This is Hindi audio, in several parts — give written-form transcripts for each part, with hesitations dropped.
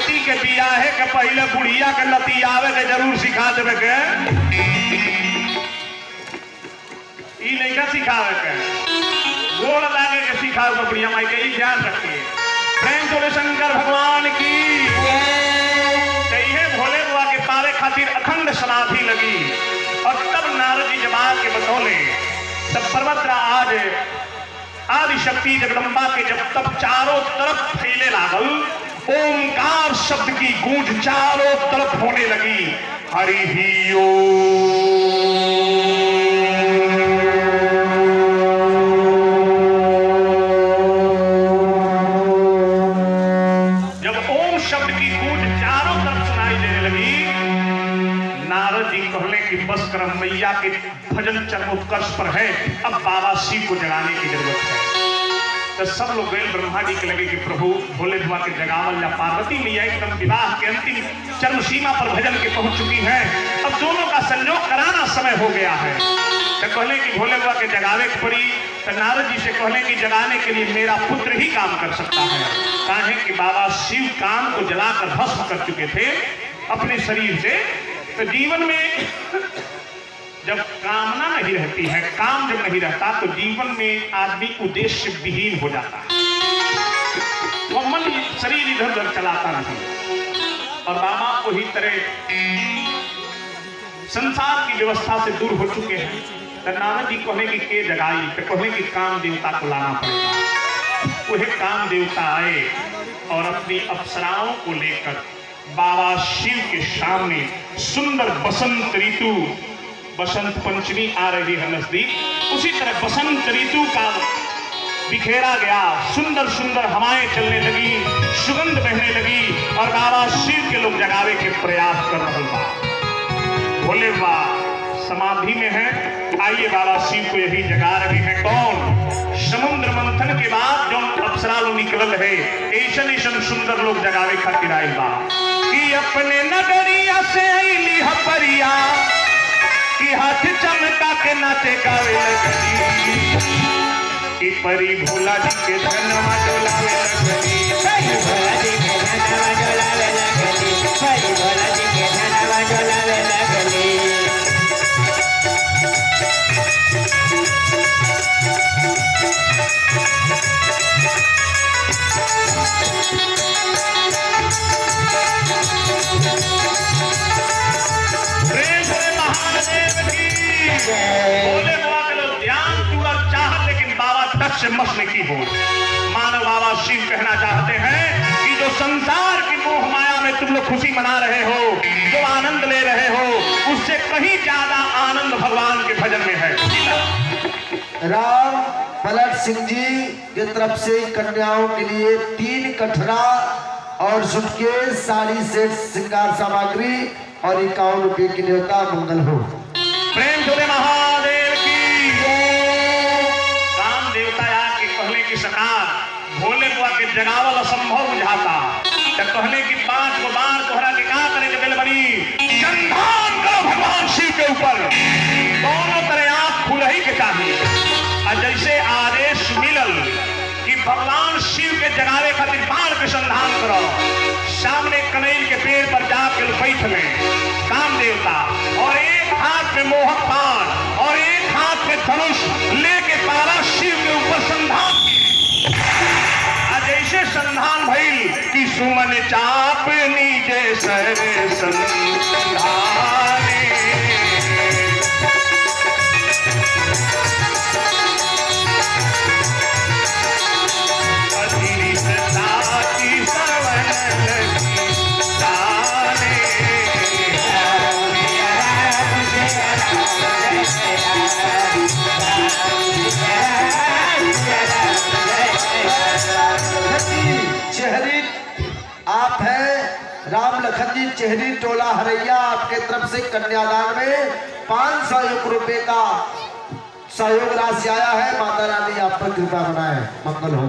बेटी के बियाहे के पहले बुढ़िया के लतियावे के जरूर सिखा देवे के ई नहीं का सिखावे के गोड़ लागे के सिखावे के बुढ़िया माई के ई ध्यान रखिए। प्रेम जोड़े शंकर भगवान की कहिए भोले बुआ के पावे खातिर अखंड समाधि लगी और तब नारद जी जब आके बतौले तब पर्वतरा आज आदि शक्ति जगदम्बा के जब तब चारों तरफ फैले लागल ओंकार शब्द की गूंज चारों तरफ होने लगी। हरि ही जब ओम शब्द की गूंज चारों तरफ सुनाई देने लगी नारद जी कहले कि बस करम मैया के भजन चरमोत्कर्ष पर है, अब बाबा शिव को जगाने की जरूरत है। तो सब लोग गए ब्रह्मा जी के लगे कि प्रभु भोले बुआ के जगावल या पार्वती मैया एकदम विवाह के अंतिम चरम सीमा पर भजन के पहुंच चुकी हैं, अब दोनों का संयोग कराना समय हो गया है। तो कहले कि भोले बुआ के जगावे की पड़ी। तो नारद जी से कहले कि जगाने के लिए मेरा पुत्र ही काम कर सकता है। काहे कि बाबा शिव काम को जलाकर भस्म कर चुके थे अपने शरीर से। तो जीवन में जब कामना नहीं रहती है, काम जब नहीं रहता तो जीवन में आदमी उद्देश्य विहीन हो जाता है, वो मन शरीर इधर उधर चलाता नहीं। और बाबा को ही तरह संसार की व्यवस्था से दूर हो चुके हैं। तो नारद जी कहने की के जगाई तो कहने की काम देवता को लाना पड़ेगा। वह काम देवता आए और अपनी अप्सराओं को लेकर बाबा शिव के सामने सुंदर बसंत ऋतु, बसंत पंचमी आ रही है नजदीक, उसी तरह बसंत ऋतु का बिखेरा गया, सुंदर सुंदर हवाएं चलने लगी, सुगंध बहने लगी और बाबा शिव के लोग जगावे के प्रयास कर रहे बा। भोले बा समाधि में है, आइए बाबा शिव को यही जगा रहे हैं। कौन? समुद्र मंथन के बाद जो अप्सरा लोग निकल है, ऐसन ऐसन सुंदर लोग जगावे खातिर आए बा कि अपने नगरिया से आईली हपरिया कि हाथ चमका के नाचे गावे लगली, कि परी भोला जी के धनवा डोलावे लगली, परी भोला जी के धनवा डोलावे लगली, परी भोला जी के धनवा डोलावे लगली। भोले बुआ के लोग ध्यान पूरा चाहत लेकिन बाबा टच से मस नहीं हो। मानव बाबा शिव कहना चाहते हैं कि जो संसार की मोह माया में तुम लोग खुशी मना रहे हो, जो आनंद ले रहे हो, उससे कहीं ज्यादा आनंद भगवान के भजन में है। राम पलट सिंह जी की तरफ से कन्याओं के लिए 3 कठरा और सूटकेस, साड़ी सेट, श्रृंगार सामग्री और 51 रुपये की न्योता। मंगल हो। प्रेम जोड़े महादेव की। काम देवता आके कहले की सरकार भोले बुआ के जगावल असंभव बुझाता। तो कहले की 5 गो बार तोहरा के का करे के दिल बनी, संधान करो भगवान शिव के ऊपर, दोनों तरह आंख खुल ही के चाहिए। और जैसे आदेश मिलल कि भगवान शिव के जगावे खातिर बाण के संधान करो, सामने कनैल के पेड़ पर जाकर बैठ में काम देवता और एक हाथ में मोहक बाण और एक हाथ में धनुष लेके पारा शिव के ऊपर संधान किए। जैसे संधान भइल कि सुमन चाप नीचे सर संधाने, आप हैं राम लखन जी चेहरी टोला हरैया, आपके तरफ से कन्यादान में 500 रुपए का सहयोग राशि आया है। माता रानी आप पर कृपा बनाए, मंगल हो।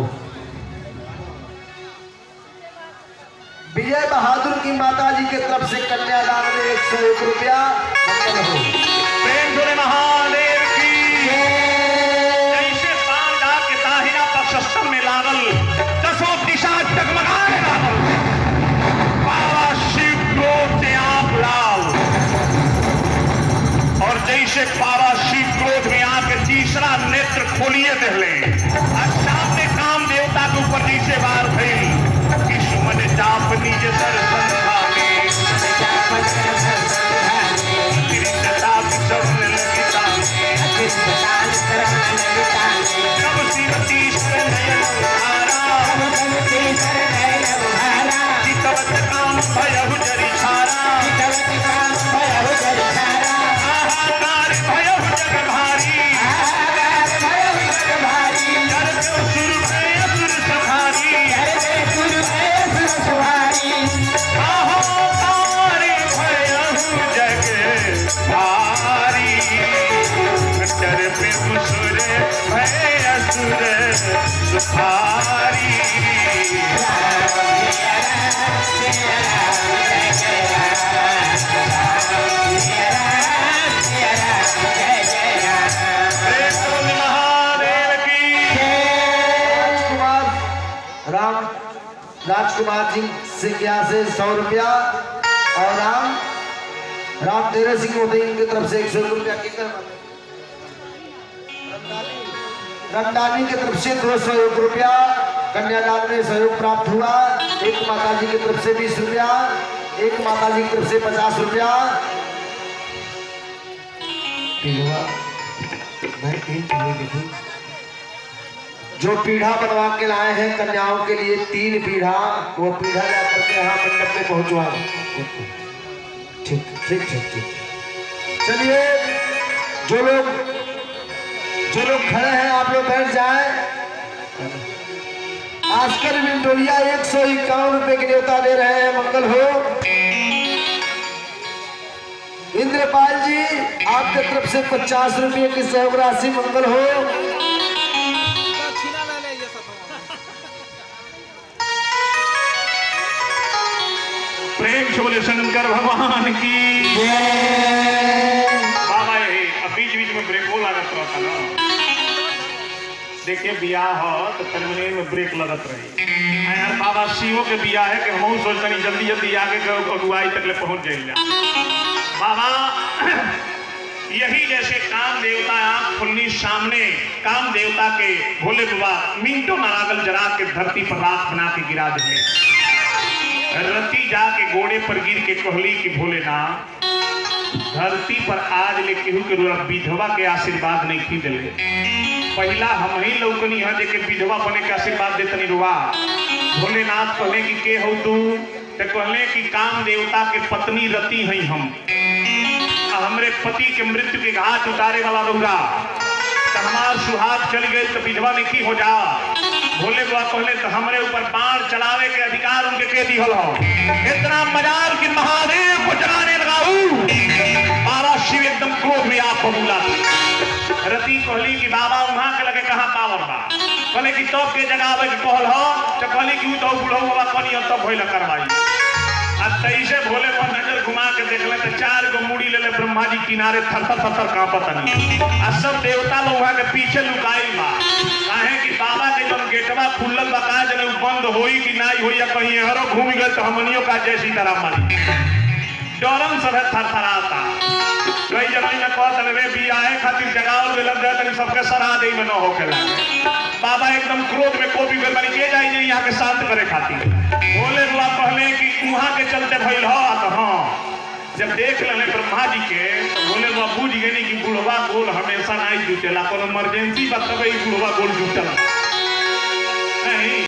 विजय बहादुर की माता जी के तरफ से कन्यादान में 101 रुपया, मंगल हो। प्रेम जोड़े महादेव की। जैसे बाण डाक के दाहिना पक्ष में लागल, 10 दिशा जगमगाए लागल। सुनिए पहले सामने काम देवता के ऊपर जैसे बार भई कि सुमन जाप निज सर संधा में त्रिजटा विचरण लगिता सब शिवती शरण धारा चितवत काम भयहु जरि छारा हाहाकार भयहु जग भारी जर देव सुर में असुर सवारी हाहाकार भयहु जग भारी डर पे सुर भय असुर सुधारी राजकुमार जी सिंह यहाँ से 100 रुपया और राम तेरह सिंह उदयन की तरफ से 100 रुपया रमदानी की तरफ से 201 रुपया कन्यादान में सहयोग प्राप्त हुआ। एक माता जी की तरफ से 20 रुपया, एक माता जी की तरफ से 50 रुपया। जो पीढ़ा बनवा के लाए हैं कन्याओं के लिए 3 पीढ़ा, वो पीढ़ा जाकर के यहाँ मंडप में पहुंचवा। ठीक ठीक ठीक ठीक। चलिए जो लोग खड़े हैं आप लोग बैठ जाएं। आस्कर विंडोरिया 151 रुपए के न्योता दे रहे हैं, मंगल हो। इंद्रपाल जी आपके तरफ से 50 रुपये की सहयोग राशि, मंगल हो। प्रेम से बोले शंकर भगवान की बाबा बीच बीच में ब्रेको लागत रहता ना। देखिए बियाह हो तो तनमने में ब्रेक लगत रही यार। बाबा शिवो के बियाह है कि हम सोचते नहीं जल्दी जल्दी आगे अगुवाई तक ले पहुंच जाइए बाबा। यही जैसे काम देवता आंख खुलनी सामने काम देवता के भोले बाबा मिनटों नागल जरा के धरती पर राख बना के गिरा दिए। रति जाके गोड़े पर गिर के कहली कि भोलेनाथ धरती पर आज ले केहू के विधवा के आशीर्वाद नहीं थी दिले। पहला हम ही लौकनी है जेके विधवा बने के आशीर्वाद देतनी रुआ। भोलेनाथ कहले कि के हो तू? तो कहले कि काम देवता के पत्नी रति हैं हम। हमरे पति के मृत्यु के घाट उतारे वाला रहुआ तो हमार सुहाग चल गए तो विधवा नहीं हो जा। भोले बाबा कहले तो हमरे ऊपर बाण चलावे के अधिकार उनके के दिहल हो। इतना मजाल कि महादेव को जलाने लगाऊ। बाबा शिव एकदम क्रोध में आप बबूला। रति कहली कि बाबा वहां के लगे कहाँ पावर बा। कहले कि तब के जगह आवे के कहल हो तो कहली कि तो बुढ़ऊ बाबा कनी तब भइल करवाई। तैसे भोले पर नजर घुमा के देखले तो 4 गो मुड़ी ले ब्रह्मा जी किनारे थरथर थरथर कांपत नहीं। सब देवता लोग वहां के पीछे लुकाई बा काहे कि बाबा के जब गेटवा खुलल बा का जने बंद होई कि नहीं होई या कहीं हरो घूम गए तो हमनियों का जैसी तरह मारी डरन सब थरथराता। कई जगह में कहत रे भी आए खातिर जगाओ में लग जाए तनी सबके सराह दे में न होके लागे। बाबा एकदम क्रोध में कोपी कर मारी के जाई नहीं यहाँ के शांत करे खातिर। बोले बुआ कहले कि वहां के चलते भइल हो तो हां जब देख ले ब्रह्मा जी के बोले बुआ बुझ गए नहीं कि बुढ़वा गोल हमेशा नहीं जुटेला। कोनो इमरजेंसी बताबे बुढ़वा गोल जुटल नहीं।